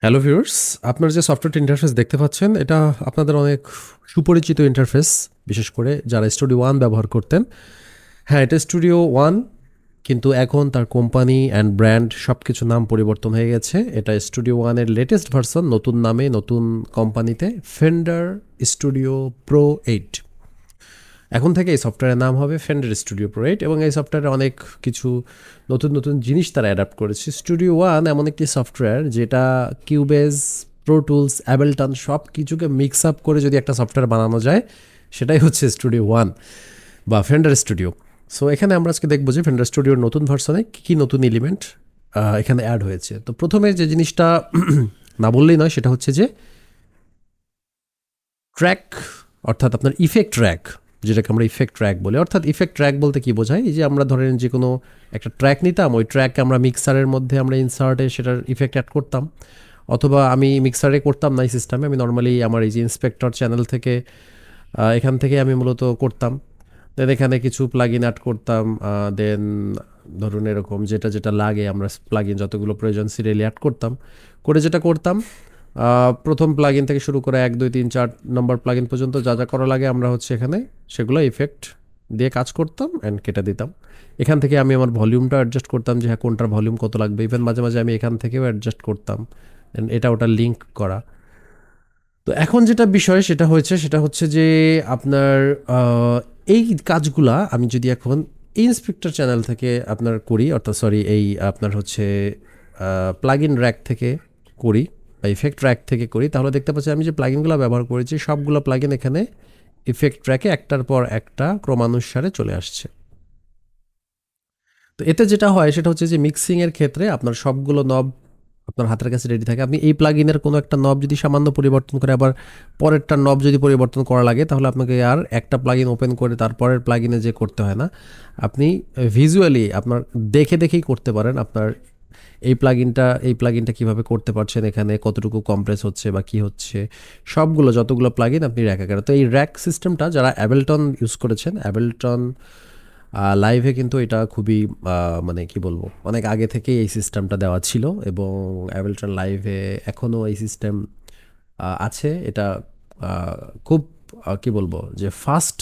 Hello viewers, আপনার যে সফটওয়্যারটি ইন্টারফেস দেখতে পাচ্ছেন, এটা আপনাদের অনেক সুপরিচিত ইন্টারফেস, বিশেষ করে যারা স্টুডিও ওয়ান ব্যবহার করতেন। হ্যাঁ, এটা স্টুডিও ওয়ান, কিন্তু এখন তার কোম্পানি অ্যান্ড ব্র্যান্ড সব কিছু নাম পরিবর্তন হয়ে গেছে। এটা স্টুডিও ওয়ানের লেটেস্ট ভার্সন, নতুন নামে, নতুন কোম্পানিতে, ফেন্ডার স্টুডিও প্রো 8। এখন থেকে এই সফটওয়্যারের নাম হবে ফেন্ডার স্টুডিও প্রো 8 এবং এই সফটওয়্যারে অনেক কিছু নতুন নতুন জিনিস তারা অ্যাডাপ্ট করেছে। স্টুডিও ওয়ান এমন একটি সফটওয়্যার যেটা কিউবেজ, প্রো টুলস, অ্যাবেলটন সব কিছুকে মিক্স আপ করে যদি একটা সফটওয়্যার বানানো যায়, সেটাই হচ্ছে স্টুডিও ওয়ান বা ফেন্ডার স্টুডিও। সো এখানে আমরা আজকে দেখবো যে ফেন্ডার স্টুডিওর নতুন ভার্সনে কী কী নতুন এলিমেন্ট এখানে অ্যাড হয়েছে। তো প্রথমে যে জিনিসটা না বললেই নয়, সেটা হচ্ছে যে ট্র্যাক, অর্থাৎ আপনার ইফেক্ট ট্র্যাক, যেটাকে আমরা ইফেক্ট ট্র্যাক বলি। অর্থাৎ ইফেক্ট ট্র্যাক বলতে কি বোঝায়, এই যে আমরা ধরেন যে কোনো একটা ট্র্যাক নিতাম, ওই ট্র্যাককে আমরা মিক্সারের মধ্যে আমরা ইনসার্টে সেটার ইফেক্ট অ্যাড করতাম, অথবা আমি মিক্সারে করতাম না, এই সিস্টেমে আমি নর্মালি আমার এই যে ইন্সপেক্টর চ্যানেল থেকে এখান থেকে আমি মূলত করতাম। দেন এখানে কিছু প্লাগ ইন অ্যাড করতাম, দেন ধরুন এরকম যেটা যেটা লাগে আমরা প্লাগ ইন যতগুলো প্রয়োজন সিরিয়ালি অ্যাড করতাম। করে যেটা করতাম, প্রথম প্লাগ ইন থেকে শুরু করে 1 2 3 4 নম্বর প্লাগ ইন পর্যন্ত যা যা করা লাগে আমরা হচ্ছে এখানে সেগুলো ইফেক্ট দিয়ে কাজ করতাম অ্যান্ড কেটে দিতাম। এখান থেকে আমি আমার ভলিউমটা অ্যাডজাস্ট করতাম যে হ্যাঁ কোনটার ভলিউম কত লাগবে, ইভেন মাঝে মাঝে আমি এখান থেকেও অ্যাডজাস্ট করতাম। And এটা ওটা লিঙ্ক করা। তো এখন যেটা বিষয় সেটা হচ্ছে যে আপনার এই কাজগুলা আমি যদি এখন ইন্সপেক্টর চ্যানেল থেকে আপনার করি, অর্থাৎ সরি এই আপনার হচ্ছে প্লাগ ইন র্যাক থেকে করি বা ইফেক্ট ট্র্যাক থেকে করি, তাহলে দেখতে পাচ্ছি আমি যে প্লাগইনগুলো ব্যবহার করেছি সবগুলো প্লাগইন এখানে ইফেক্ট ট্র্যাকে একটার পর একটা ক্রমানুসারে চলে আসছে। তো এতে যেটা হয় সেটা হচ্ছে যে মিক্সিংয়ের ক্ষেত্রে আপনার সবগুলো নব আপনার হাতের কাছে রেডি থাকে। আপনি এই প্লাগইনের কোনো একটা নব যদি সামান্য পরিবর্তন করে আবার পরেরটা নব যদি পরিবর্তন করা লাগে, তাহলে আপনাকে আর একটা প্লাগইন ওপেন করে তারপরের প্লাগইনে যে করতে হয় না। আপনি ভিজুয়ালি আপনার দেখে দেখেই করতে পারেন আপনার এই প্লাগইনটা কীভাবে করতে পারছেন, এখানে কতটুকু কম্প্রেস হচ্ছে বা কী হচ্ছে, সবগুলো যতগুলো প্লাগইন আপনি র্যাক আকারে। তো এই র্যাক সিস্টেমটা যারা অ্যাবেলটন ইউজ করেছেন, অ্যাবেলটন লাইভে কিন্তু এটা খুবই মানে কি বলবো, অনেক আগে থেকেই এই সিস্টেমটা দেওয়া ছিল এবং অ্যাবেলটন লাইভে এখনও এই সিস্টেম আছে। এটা খুব কি বলবো যে ফাস্ট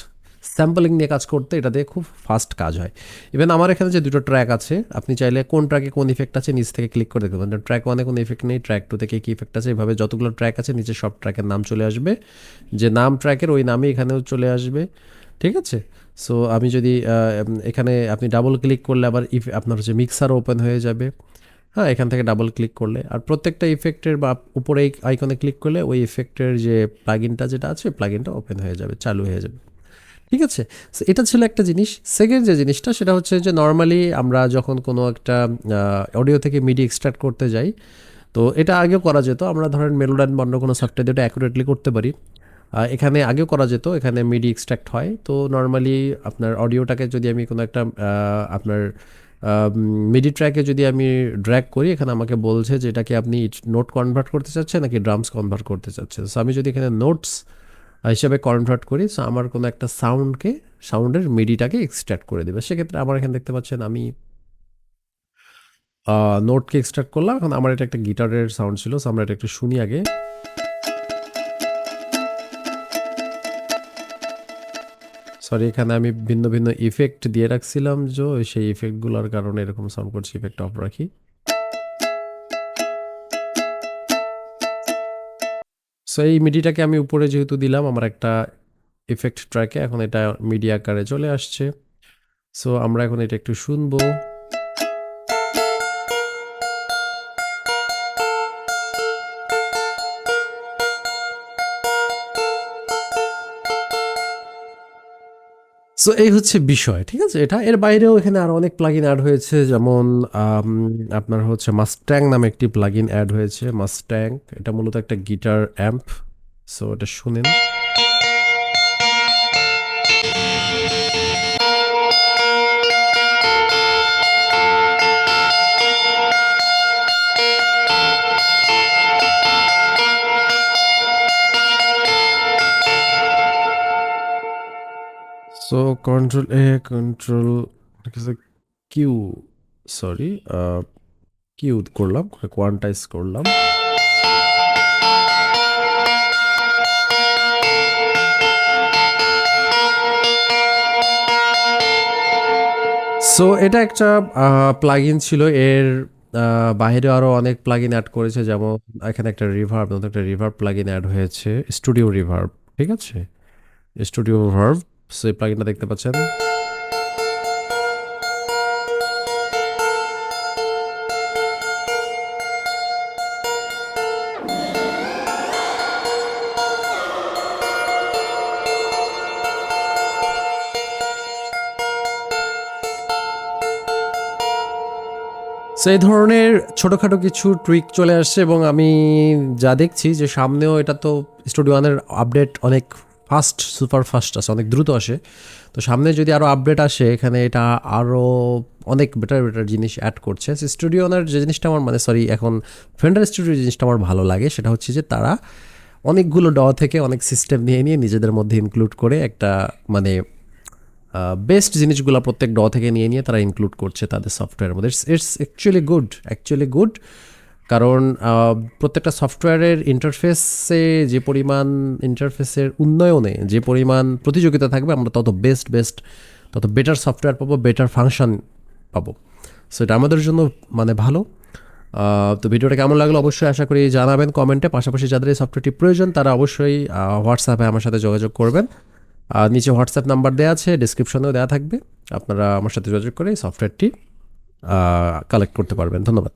স্যাম্পলিং নিয়ে কাজ করতে এটা দিয়ে খুব ফাস্ট কাজ হয়। ইভেন আমার এখানে যে দুটো ট্র্যাক আছে, আপনি চাইলে কোন ট্র্যাকে কোন ইফেক্ট আছে নিচ থেকে ক্লিক করে দেখতে পারেন। ট্র্যাক ওয়ানে কোনো ইফেক্ট নেই, ট্র্যাক টু থেকে কী ইফেক্ট আছে, এভাবে যতগুলো ট্র্যাক আছে নিচে সব ট্র্যাকের নাম চলে আসবে, যে নাম ট্র্যাকের ওই নামই এখানেও চলে আসবে। ঠিক আছে? সো আমি যদি এখানে আপনি ডাবল ক্লিক করলে আবার আপনার হচ্ছে মিক্সার ওপেন হয়ে যাবে। হ্যাঁ, এখান থেকে ডাবল ক্লিক করলে আর প্রত্যেকটা ইফেক্টের বা উপরে এই আইকনে ক্লিক করলে ওই ইফেক্টের যে প্লাগইনটা যেটা আছে প্লাগইনটা ওপেন হয়ে যাবে, চালু হয়ে যাবে। ঠিক আছে? সো এটা ছিল একটা জিনিস। সেকেন্ড যে জিনিসটা সেটা হচ্ছে যে নর্মালি আমরা যখন কোনো একটা অডিও থেকে মিডি এক্সট্রাক্ট করতে যাই, তো এটা আগেও করা যেত। আমরা ধরেন মেলোডাইন বা অন্য কোনো সফটওয়্যার দিয়ে এটা অ্যাকুরেটলি করতে পারি। এখানে আগেও করা যেত, এখানে মিডি এক্সট্রাক্ট হয়। তো নর্মালি আপনার অডিওটাকে যদি আমি কোনো একটা আপনার মিডি ট্র্যাকে যদি আমি ড্র্যাগ করি, এখানে আমাকে বলছে যে এটাকে আপনি নোট কনভার্ট করতে চাচ্ছেন নাকি ড্রামস কনভার্ট করতে চাচ্ছেন। সো আমি যদি এখানে নোটস হিসাবে কনভার্ট করি, সো আমার কোনো একটা সাউন্ডের মিডিটাকে এক্সট্র্যাক্ট করে দেবে। সেক্ষেত্রে আমার এখানে দেখতে পাচ্ছেন আমি নোটকে এক্সট্র্যাক্ট করলাম। এখন আমার এটা একটা গিটারের সাউন্ড ছিল, সো আমরা এটা একটু শুনি আগে। সরি, এখানে আমি ভিন্ন ভিন্ন ইফেক্ট দিয়ে রাখছিলাম, সেই ইফেক্টগুলোর কারণে এরকম সাউন্ড করছি। ইফেক্ট অফ রাখি। সো এই মিডিটাকে আমি উপরে যেহেতু দিলাম আমার একটা ইফেক্ট ট্র্যাকে, এখন এটা মিডি আকারে চলে আসছে। সো আমরা এখন এটা একটু শুনবো। সো এই হচ্ছে বিষয়। ঠিক আছে? এর বাইরেও এখানে আরো অনেক প্লাগইন অ্যাড হয়েছে। যেমন আপনার হচ্ছে মাস্ট্যাং নামে একটি প্লাগইন অ্যাড হয়েছে। মাস্ট্যাং এটা মূলত একটা গিটার অ্যাম্প। সো এটা শুনেন। সো কন্ট্রোল এ, কন্ট্রোল কিউ, সরি কিউ করলাম, কোয়ান্টাইজ করলাম। সো এটা একটা প্লাগইন ছিল। এর বাইরে আরও অনেক প্লাগইন অ্যাড করেছে, যেমন এখানে একটা রিভার্ব, নতুন একটা রিভার্ব প্লাগইন অ্যাড হয়েছে, স্টুডিও রিভার্ব। ঠিক আছে, স্টুডিও রিভার্ব। সো এই প্লাগইনটা দেখতে পাচ্ছেন। সো এই ধরনের ছোটোখাটো কিছু টুইক চলে আসছে, এবং আমি যা দেখছি যে সামনেও এটা তো স্টুডিও ওয়ানের আপডেট অনেক ফাস্ট, সুপার ফাস্ট আসে, অনেক দ্রুত আসে। তো সামনে যদি আরও আপডেট আসে এখানে, এটা আরও অনেক বেটার বেটার জিনিস অ্যাড করছে। স্টুডিও ওয়ানের যে জিনিসটা আমার এখন ফেন্ডার স্টুডিও জিনিসটা আমার ভালো লাগে, সেটা হচ্ছে যে তারা অনেকগুলো থেকে অনেক সিস্টেম নিয়ে নিয়ে নিজেদের মধ্যে ইনক্লুড করে একটা বেস্ট জিনিসগুলো প্রত্যেক থেকে নিয়ে নিয়ে তারা ইনক্লুড করছে তাদের সফটওয়্যারের মধ্যে। ইটস অ্যাকচুয়ালি গুড, কারণ প্রত্যেকটা সফটওয়্যারের ইন্টারফেসের উন্নয়নে যে পরিমাণ প্রতিযোগিতা থাকবে, আমরা তত তত বেটার সফটওয়্যার পাবো, বেটার ফাংশন পাবো। সো এটা আমাদের জন্য ভালো। তো ভিডিওটা কেমন লাগলো অবশ্যই আশা করি জানাবেন কমেন্টে। পাশাপাশি যাদের এই সফটওয়্যারটি প্রয়োজন তারা অবশ্যই হোয়াটসঅ্যাপে আমার সাথে যোগাযোগ করবেন। নিচে হোয়াটসঅ্যাপ নাম্বার দেওয়া আছে, ডিসক্রিপশনেও দেওয়া থাকবে, আপনারা আমার সাথে যোগাযোগ করে এই সফটওয়্যারটি কালেক্ট করতে পারবেন। ধন্যবাদ।